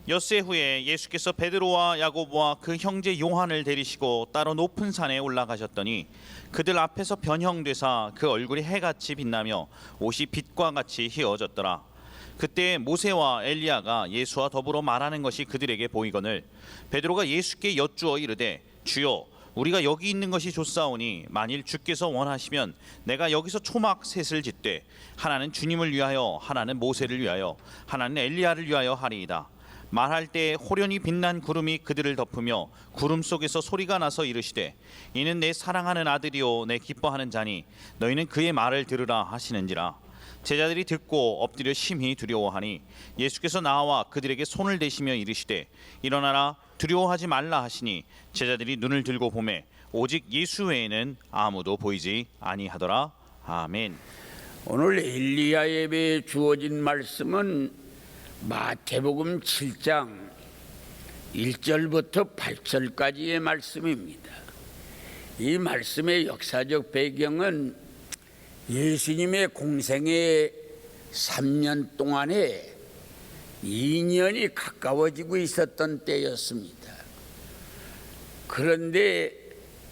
엿새 후에 예수께서 베드로와 야고보와 그 형제 요한을 데리시고 따로 높은 산에 올라가셨더니 그들 앞에서 변형되사 그 얼굴이 해같이 빛나며 옷이 빛과 같이 휘어졌더라. 그때 모세와 엘리야가 예수와 더불어 말하는 것이 그들에게 보이거늘 베드로가 예수께 여쭈어 이르되 주여 우리가 여기 있는 것이 좋사오니 만일 주께서 원하시면 내가 여기서 초막 셋을 짓되 하나는 주님을 위하여 하나는 모세를 위하여 하나는 엘리야를 위하여 하리이다. 말할 때 호련히 빛난 구름이 그들을 덮으며 구름 속에서 소리가 나서 이르시되 이는 내 사랑하는 아들이요 내 기뻐하는 자니 너희는 그의 말을 들으라 하시는지라. 제자들이 듣고 엎드려 심히 두려워하니 예수께서 나와 그들에게 손을 대시며 이르시되 일어나라 두려워하지 말라 하시니 제자들이 눈을 들고 보매 오직 예수 외에는 아무도 보이지 아니하더라. 아멘. 오늘 엘리야 예배에 주어진 말씀은 마태복음 7장 1절부터 8절까지의 말씀입니다. 이 말씀의 역사적 배경은 예수님의 공생의 3년 동안에 2년이 가까워지고 있었던 때였습니다. 그런데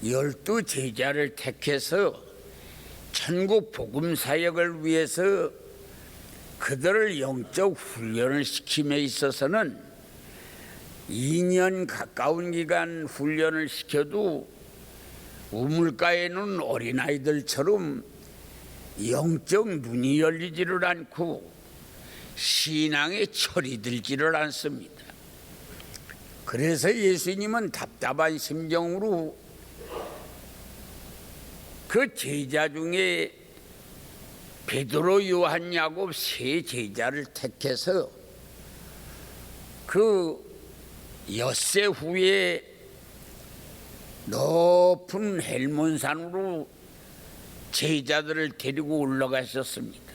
12 제자를 택해서 천국 복음 사역을 위해서 그들을 영적 훈련을 시킴에 있어서는 2년 가까운 기간 훈련을 시켜도 우물가에 있는 어린아이들처럼 영적 눈이 열리지를 않고 신앙에 철이 들지를 않습니다. 그래서 예수님은 답답한 심정으로 그 제자 중에 베드로, 요한, 야곱 세 제자를 택해서 그 엿새 후에 높은 헬몬산으로 제자들을 데리고 올라가셨습니다.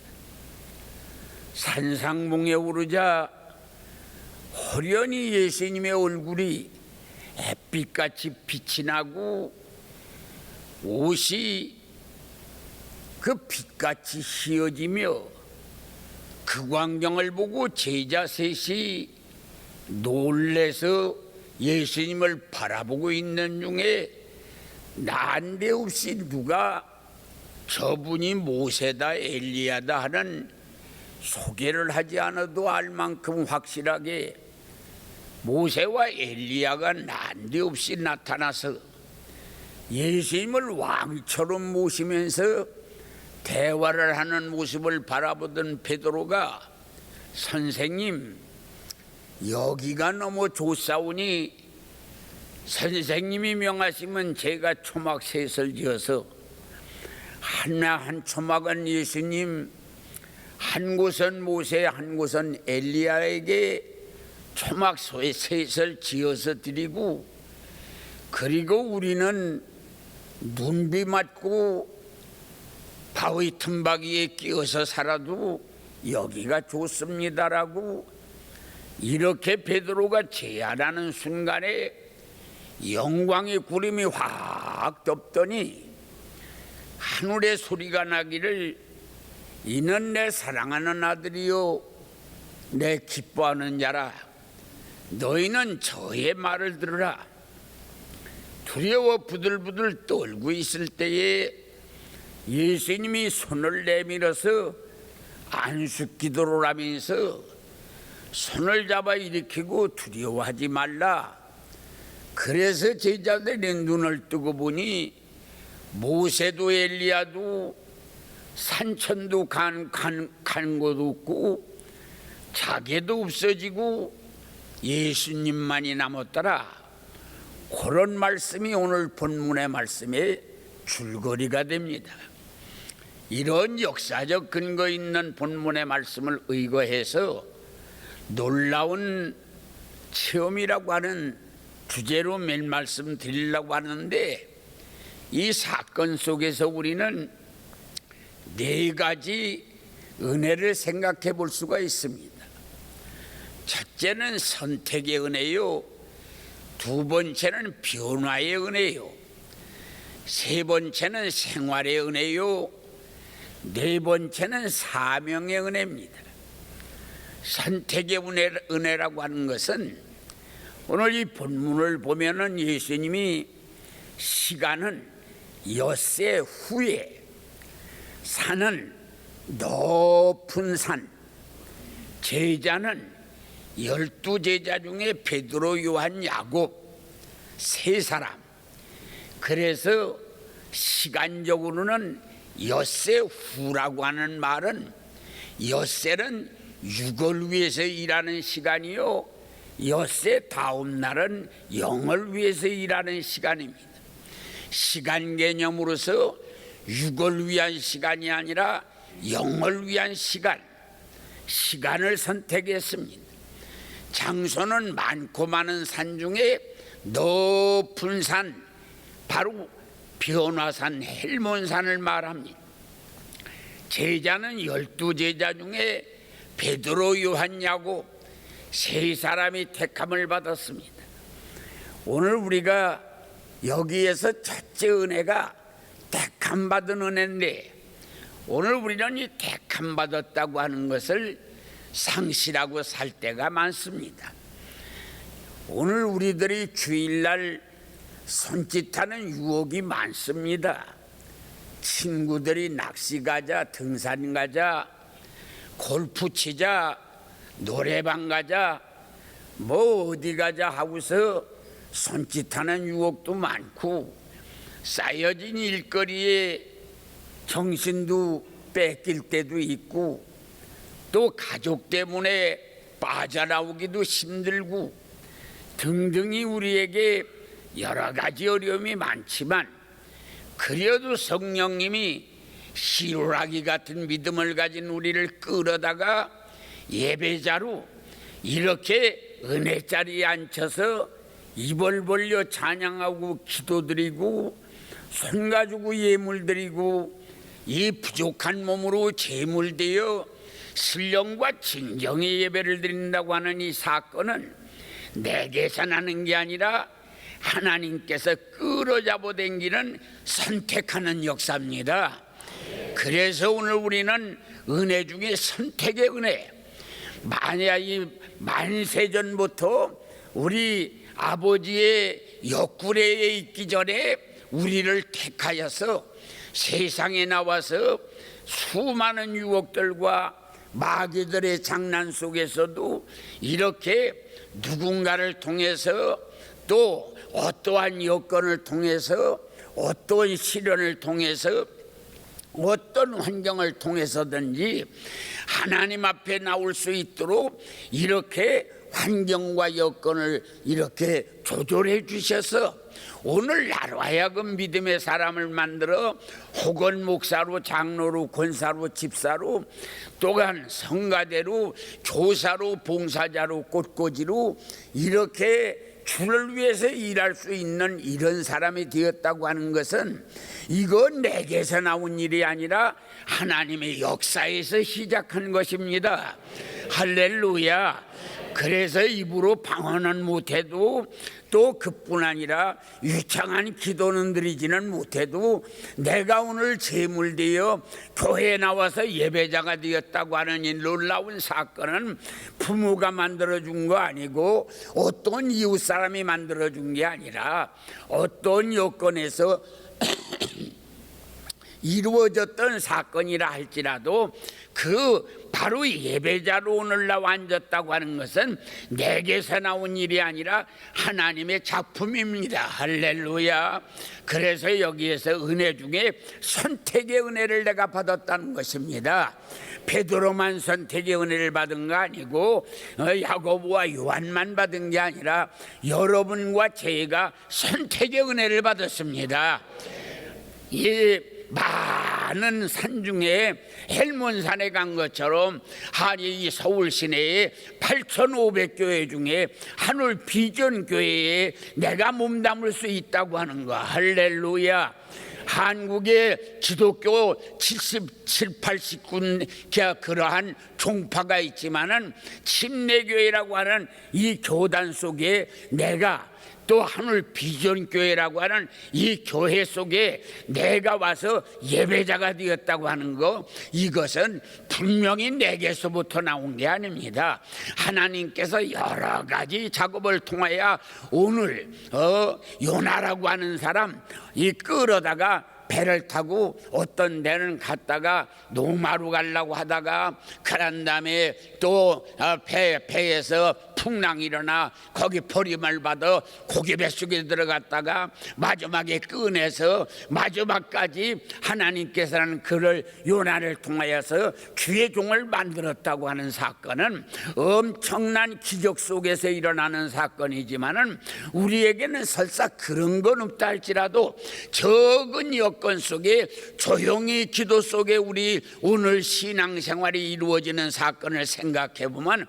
산상봉에 오르자 호련히 예수님의 얼굴이 햇빛같이 빛이 나고 옷이 그 빛같이 휘어지며 그 광경을 보고 제자 셋이 놀래서 예수님을 바라보고 있는 중에 난데없이 누가 저분이 모세다 엘리야다 하는 소개를 하지 않아도 알 만큼 확실하게 모세와 엘리야가 난데없이 나타나서 예수님을 왕처럼 모시면서 대화를 하는 모습을 바라보던 베드로가 선생님 여기가 너무 좋사오니 선생님이 명하시면 제가 초막 셋을 지어서 하나 한 초막은 예수님, 한 곳은 모세, 한 곳은 엘리야에게 초막 셋을 지어서 드리고 그리고 우리는 눈비 맞고 바위 틈바위에 끼어서 살아도 여기가 좋습니다라고 이렇게 베드로가 제안하는 순간에 영광의 구름이 확 덮더니 하늘의 소리가 나기를 이는 내 사랑하는 아들이요 내 기뻐하는 자라 너희는 저의 말을 들으라. 두려워 부들부들 떨고 있을 때에 예수님이 손을 내밀어서 안식기도를 하면서 손을 잡아 일으키고 두려워하지 말라. 그래서 제자들이 눈을 뜨고 보니 모세도 엘리야도 산천도 간 곳 없고 자개도 없어지고 예수님만이 남았더라. 그런 말씀이 오늘 본문의 말씀의 줄거리가 됩니다. 이런 역사적 근거 있는 본문의 말씀을 의거해서 놀라운 체험이라고 하는 주제로 몇 말씀 드리려고 하는데 이 사건 속에서 우리는 네 가지 은혜를 생각해 볼 수가 있습니다. 첫째는 선택의 은혜요, 두 번째는 변화의 은혜요, 세 번째는 생활의 은혜요, 네 번째는 사명의 은혜입니다. 선택의 은혜라고 하는 것은 오늘 이 본문을 보면은 예수님이 시간은 엿새 후에 산은 높은 산, 제자는 12제자 중에 베드로, 요한, 야곱 세 사람. 그래서 시간적으로는 엿새 후라고 하는 말은 엿새는 육을 위해서 일하는 시간이요, 엿새 다음 날은 영을 위해서 일하는 시간입니다. 시간 개념으로서 육을 위한 시간이 아니라 영을 위한 시간을 선택했습니다. 장소는 많고 많은 산 중에 높은 산, 바로 변화산 헬몬산을 말합니다. 제자는 12제자 중에 베드로, 요한, 야곱 세 사람이 택함을 받았습니다. 오늘 우리가 여기에서 첫째 은혜가 택함 받은 은혜인데, 오늘 우리는 이 택함 받았다고 하는 것을 상실하고 살 때가 많습니다. 오늘 우리들이 주일날 손짓하는 유혹이 많습니다. 친구들이 낚시 가자, 등산 가자, 골프 치자, 노래방 가자, 뭐 어디 가자 하고서 손짓하는 유혹도 많고, 쌓여진 일거리에 정신도 뺏길 때도 있고, 또 가족 때문에 빠져나오기도 힘들고 등등이 우리에게 여러 가지 어려움이 많지만, 그래도 성령님이 시루라기 같은 믿음을 가진 우리를 끌어다가 예배자로 이렇게 은혜 자리에 앉혀서 입을 벌려 찬양하고 기도드리고 손 가지고 예물 드리고 이 부족한 몸으로 제물되어 신령과 진정의 예배를 드린다고 하는 이 사건은 내게서 나는 게 아니라 하나님께서 끌어잡아 당기는 선택하는 역사입니다. 그래서 오늘 우리는 은혜 중에 선택의 은혜, 만약 이 만세전부터 우리 아버지의 옆구리에 있기 전에 우리를 택하여서 세상에 나와서 수많은 유혹들과 마귀들의 장난 속에서도 이렇게 누군가를 통해서 또 어떠한 여건을 통해서 어떠한 시련을 통해서 어떤 환경을 통해서든지 하나님 앞에 나올 수 있도록 이렇게 환경과 여건을 이렇게 조절해 주셔서 오늘 나로 하여금 믿음의 사람을 만들어 혹은 목사로, 장로로, 권사로, 집사로, 또한 성가대로, 교사로, 봉사자로, 꽃꽂이로 이렇게 주를 위해서 일할 수 있는 이런 사람이 되었다고 하는 것은 이건 내게서 나온 일이 아니라 하나님의 역사에서 시작한 것입니다. 할렐루야. 그래서 입으로 방언은 못해도 또 그뿐 아니라 유창한 기도는 드리지는 못해도 내가 오늘 제물되어 교회에 나와서 예배자가 되었다고 하는 이 놀라운 사건은 부모가 만들어준 거 아니고 어떤 이웃 사람이 만들어준 게 아니라 어떤 여건에서 이루어졌던 사건이라 할지라도 그 바로 예배자로 오늘 나와 앉았다고 하는 것은 내게서 나온 일이 아니라 하나님의 작품입니다. 할렐루야. 그래서 여기에서 은혜 중에 선택의 은혜를 내가 받았다는 것입니다. 베드로만 선택의 은혜를 받은 거 아니고 야고보와 요한만 받은 게 아니라 여러분과 제가 선택의 은혜를 받았습니다. 이 많은 산 중에 헬몬산에 간 것처럼 이 서울 시내에 8,500교회 중에 한올 비전교회에 내가 몸담을 수 있다고 하는 거. 할렐루야. 한국에 기독교 77, 80군 그러한 종파가 있지만은 침례교회라고 하는 이 교단 속에 내가 또 하늘 비전교회라고 하는 이 교회 속에 내가 와서 예배자가 되었다고 하는 거, 이것은 분명히 내게서부터 나온 게 아닙니다. 하나님께서 여러 가지 작업을 통하여 오늘 요나라고 하는 사람 이 끌어다가 배를 타고 어떤 데는 갔다가 노마루 가려고 하다가 그런 다음에 또 배에서 풍랑이 일어나 거기 버림을 받아 고기 뱃속에 들어갔다가 마지막에 꺼내서 마지막까지 하나님께서는 그를 요나를 통하여서 주의 종을 만들었다고 하는 사건은 엄청난 기적 속에서 일어나는 사건이지만은 우리에게는 설사 그런 건 없다 할지라도 적은 여건 속에 조용히 기도 속에 우리 오늘 신앙생활이 이루어지는 사건을 생각해 보면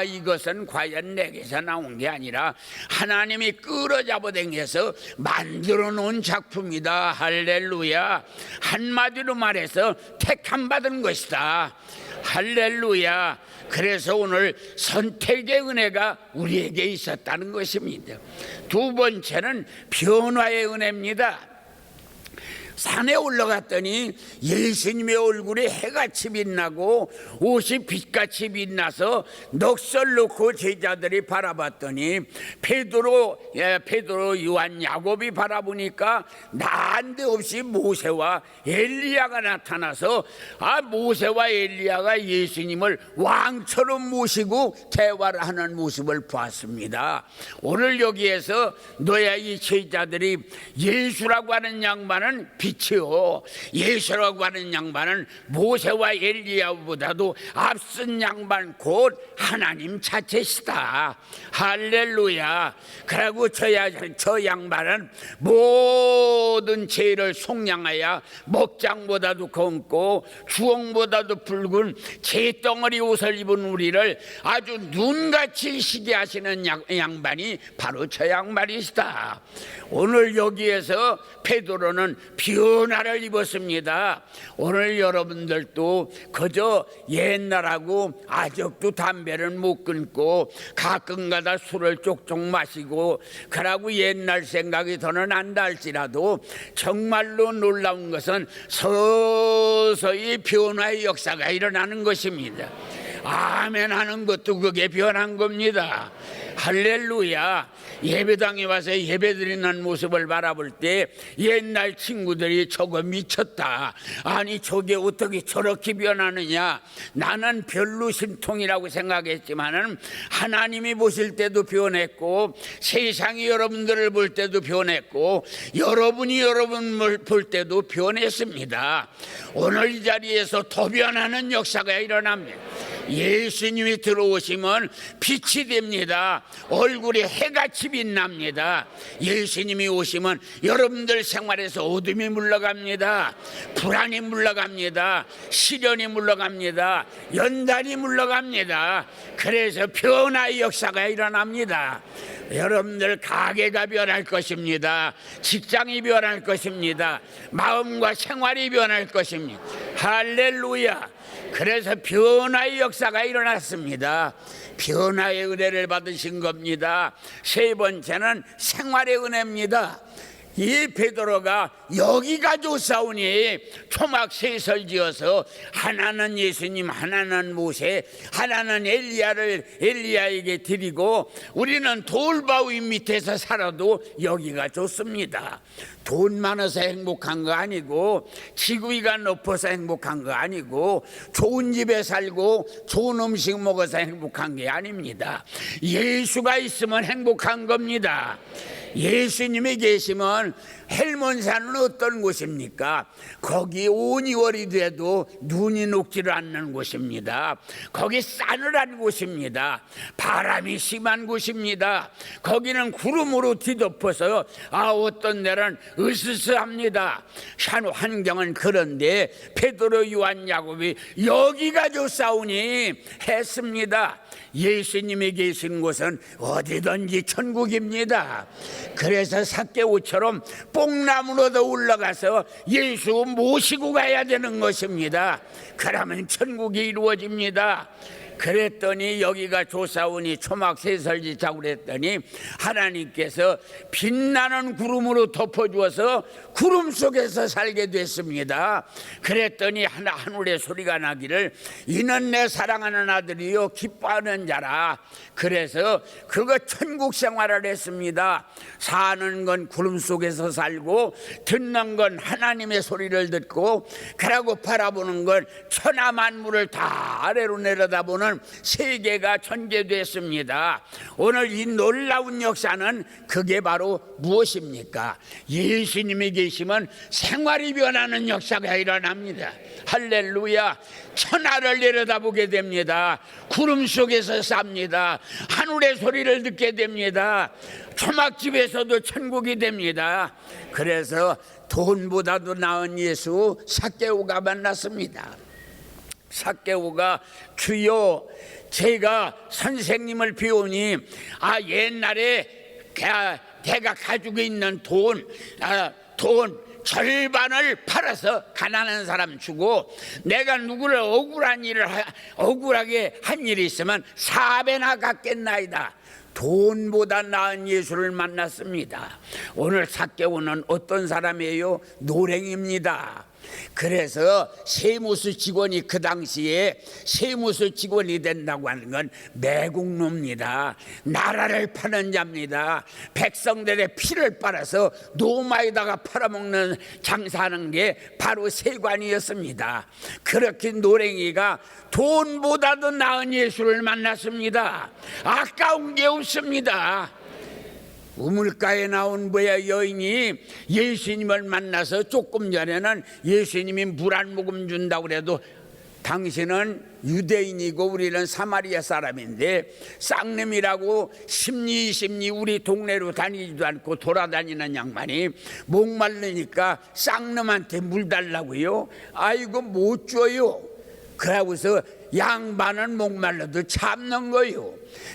이것은 과연 내게서 나온 게 아니라 하나님이 끌어잡아당겨서 만들어 놓은 작품이다. 할렐루야. 한마디로 말해서 택함 받은 것이다. 할렐루야. 그래서 오늘 선택의 은혜가 우리에게 있었다는 것입니다. 두 번째는 변화의 은혜입니다. 산에 올라갔더니 예수님의 얼굴에 해같이 빛나고 옷이 빛같이 빛나서 넋을 놓고 제자들이 바라봤더니 베드로, 요한, 야곱이 바라보니까 난데없이 모세와 엘리야가 나타나서 모세와 엘리야가 예수님을 왕처럼 모시고 대화를 하는 모습을 보았습니다. 오늘 여기에서 너야 이 제자들이 예수라고 하는 양반은 빛이요, 예수라고 하는 양반은 모세와 엘리야보다도 앞선 양반 곧 하나님 자체시다. 할렐루야. 그리고 저 양반은 모든 죄를 속량하여 먹장보다도 검고 주홍보다도 붉은 재덩어리 옷을 입은 우리를 아주 눈같이 시게 하시는 양반이 바로 저 양반이시다. 오늘 여기에서 베드로는 변화를 입었습니다. 오늘 여러분들도 그저 옛날하고 아직도 담배를 못 끊고 가끔가다 술을 쪽쪽 마시고 그러고 옛날 생각이 더는 난다 할지라도 정말로 놀라운 것은 서서히 변화의 역사가 일어나는 것입니다. 아멘 하는 것도 그게 변한 겁니다. 할렐루야. 예배당에 와서 예배드리는 모습을 바라볼 때 옛날 친구들이 저거 미쳤다, 아니 저게 어떻게 저렇게 변하느냐, 나는 별로 신통이라고 생각했지만은 하나님이 보실 때도 변했고 세상이 여러분들을 볼 때도 변했고 여러분이 여러분을 볼 때도 변했습니다. 오늘 이 자리에서 더 변하는 역사가 일어납니다. 예수님이 들어오시면 빛이 됩니다. 얼굴이 해같이 빛납니다. 예수님이 오시면 여러분들 생활에서 어둠이 물러갑니다. 불안이 물러갑니다. 시련이 물러갑니다. 연단이 물러갑니다. 그래서 변화의 역사가 일어납니다. 여러분들 가게가 변할 것입니다. 직장이 변할 것입니다. 마음과 생활이 변할 것입니다. 할렐루야. 그래서 변화의 역사가 일어났습니다. 변화의 은혜를 받으신 겁니다. 세 번째는 생활의 은혜입니다. 이 베드로가 여기가 좋사오니 초막 셋을 지어서 하나는 예수님, 하나는 모세, 하나는 엘리야에게 드리고 우리는 돌바위 밑에서 살아도 여기가 좋습니다. 돈 많아서 행복한 거 아니고 지구위가 높아서 행복한 거 아니고 좋은 집에 살고 좋은 음식 먹어서 행복한 게 아닙니다. 예수가 있으면 행복한 겁니다. 예수님이 계시면 헬몬산은 어떤 곳입니까? 거기 온이월이 돼도 눈이 녹지를 않는 곳입니다. 거기 싸늘한 곳입니다. 바람이 심한 곳입니다. 거기는 구름으로 뒤덮어서 어떤 데는 으스스합니다. 환경은 그런데 베드로, 요한, 야곱이 여기가 좋사오니 했습니다. 예수님이 계신 곳은 어디든지 천국입니다. 그래서 삭개오처럼 뽕나무로도 올라가서 예수 모시고 가야 되는 것입니다. 그러면 천국이 이루어집니다. 그랬더니 여기가 조사원이 초막세설지자고 그랬더니 하나님께서 빛나는 구름으로 덮어주어서 구름 속에서 살게 됐습니다. 그랬더니 하늘의 소리가 나기를 이는 내 사랑하는 아들이요 기뻐하는 자라. 그래서 그거 천국 생활을 했습니다. 사는 건 구름 속에서 살고 듣는 건 하나님의 소리를 듣고 그러고 바라보는 건 천하 만물을 다 아래로 내려다보는 세계가 전개됐습니다. 오늘 이 놀라운 역사는 그게 바로 무엇입니까? 예수님이 계시면 생활이 변하는 역사가 일어납니다. 할렐루야. 천하를 내려다보게 됩니다. 구름 속에서 삽니다. 하늘의 소리를 듣게 됩니다. 초막집에서도 천국이 됩니다. 그래서 돈보다도 나은 예수 삭개오가 만났습니다. 삭개오가 주여 제가 선생님을 비우니 옛날에 내가 가지고 있는 돈 절반을 팔아서 가난한 사람 주고 내가 누구를 억울하게 한 일이 있으면 4배나 갚겠나이다. 돈보다 나은 예수를 만났습니다. 오늘 삭개오는 어떤 사람이에요? 노랭입니다. 그래서 세무서 직원이 그 당시에 세무서 직원이 된다고 하는 건 매국노입니다. 나라를 파는 자입니다. 백성들의 피를 빨아서 노마에다가 팔아먹는 장사하는 게 바로 세관이었습니다. 그렇게 노랭이가 돈보다도 나은 예수를 만났습니다. 아까운 게 없습니다. 우물가에 나온 여인이 예수님을 만나서 조금 전에는 예수님이 물 한 모금 준다고 그래도 당신은 유대인이고 우리는 사마리아 사람인데 쌍놈이라고 심리 우리 동네로 다니지도 않고 돌아다니는 양반이 목말르니까 쌍놈한테 물 달라고요. 아이고 못 줘요. 그러고서 양반은 목말라도 참는 거요.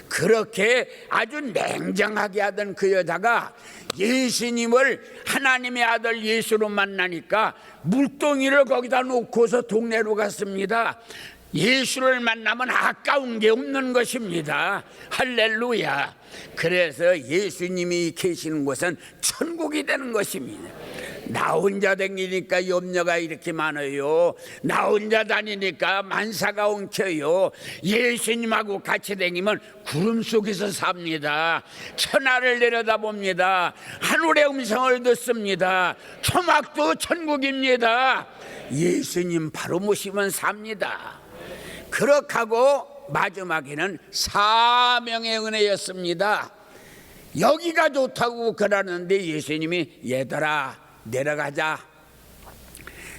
그렇게 아주 냉정하게 하던 그 여자가 예수님을 하나님의 아들 예수로 만나니까 물동이를 거기다 놓고서 동네로 갔습니다. 예수를 만나면 아까운 게 없는 것입니다. 할렐루야. 그래서 예수님이 계시는 곳은 천국이 되는 것입니다. 나 혼자 다니니까 염려가 이렇게 많아요. 나 혼자 다니니까 만사가 엉켜요. 예수님하고 같이 다니면 구름 속에서 삽니다. 천하를 내려다봅니다. 하늘의 음성을 듣습니다. 초막도 천국입니다. 예수님 바로 모시면 삽니다. 그렇게 하고 마지막에는 사명의 은혜였습니다. 여기가 좋다고 그러는데 예수님이 얘들아 내려가자.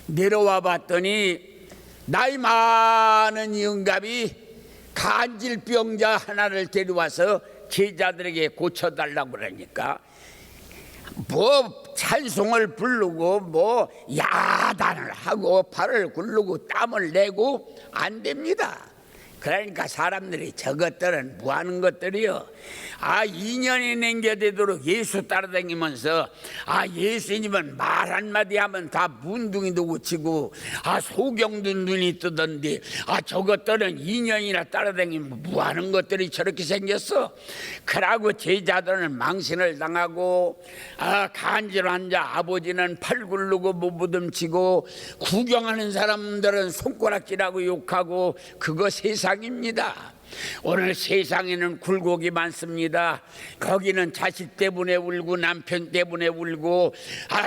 내려와 봤더니 나이 많은 영감이 간질병자 하나를 데려와서 제자들에게 고쳐달라고 그러니까 찬송을 부르고 야단을 하고 발을 굴르고 땀을 내고 안 됩니다. 그러니까 사람들이 저것들은 뭐 하는 것들이요. 2년이 남겨되도록 예수 따라다니면서 예수님은 말 한마디 하면 다 문둥이도 고치고 소경도 눈이 뜨던데 저것들은 2년이나 따라다니면 뭐 하는 것들이 저렇게 생겼어. 그러고 제자들은 망신을 당하고 간질한 자 아버지는 팔 굴르고 못부듬치고 구경하는 사람들은 손가락질하고 욕하고 그거 세상입니다. 오늘 세상에는 굴곡이 많습니다. 거기는 자식 때문에 울고 남편 때문에 울고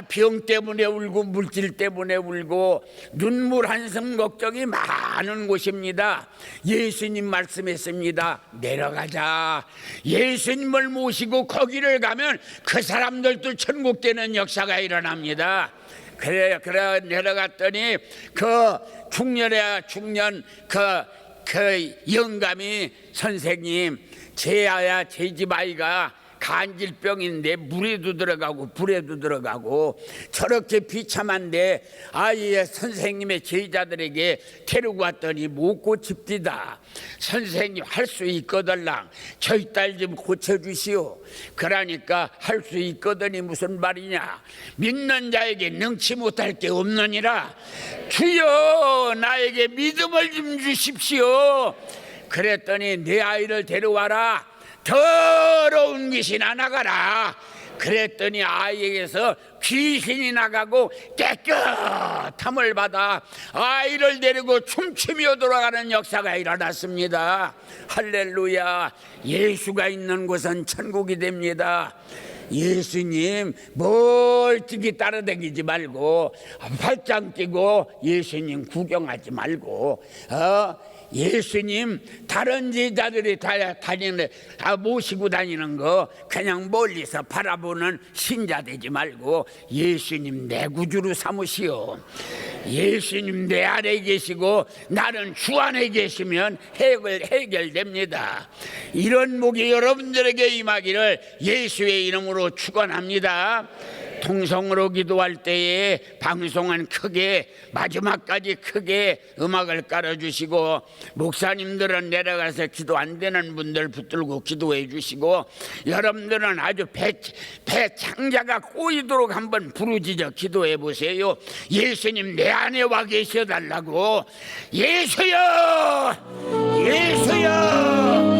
병 때문에 울고 물질 때문에 울고 눈물 한숨 걱정이 많은 곳입니다. 예수님 말씀했습니다. 내려가자. 예수님을 모시고 거기를 가면 그 사람들도 천국 되는 역사가 일어납니다. 그래 내려갔더니 그 중년 그 영감이 선생님 제 집 아이가 간질병인데 물에도 들어가고 불에도 들어가고 저렇게 비참한데 선생님의 제자들에게 데리고 왔더니 못 고칩디다. 선생님 할 수 있거들랑 저희 딸 좀 고쳐주시오. 그러니까 할 수 있거든이 무슨 말이냐. 믿는 자에게 능치 못할 게 없느니라. 주여 나에게 믿음을 좀 주십시오. 그랬더니 내 아이를 데려와라. 더러운 귀신아 나가라. 그랬더니 아이에게서 귀신이 나가고 깨끗함을 받아 아이를 데리고 춤추며 돌아가는 역사가 일어났습니다. 할렐루야. 예수가 있는 곳은 천국이 됩니다. 예수님 멀찍이 따라다니지 말고 팔짱 끼고 예수님 구경하지 말고 예수님 다른 제자들이 다니는 다 모시고 다니는 거 그냥 멀리서 바라보는 신자 되지 말고 예수님 내 구주로 삼으시오. 예수님 내 안에 계시고 나는 주 안에 계시면 해결됩니다. 이런 목이 여러분들에게 임하기를 예수의 이름으로 축원합니다. 통성으로 기도할 때에 방송은 크게 마지막까지 크게 음악을 깔아주시고 목사님들은 내려가서 기도 안 되는 분들 붙들고 기도해 주시고 여러분들은 아주 배 창자가 꼬이도록 한번 부르짖어 기도해 보세요. 예수님 내 안에 와 계셔 달라고. 예수여 예수여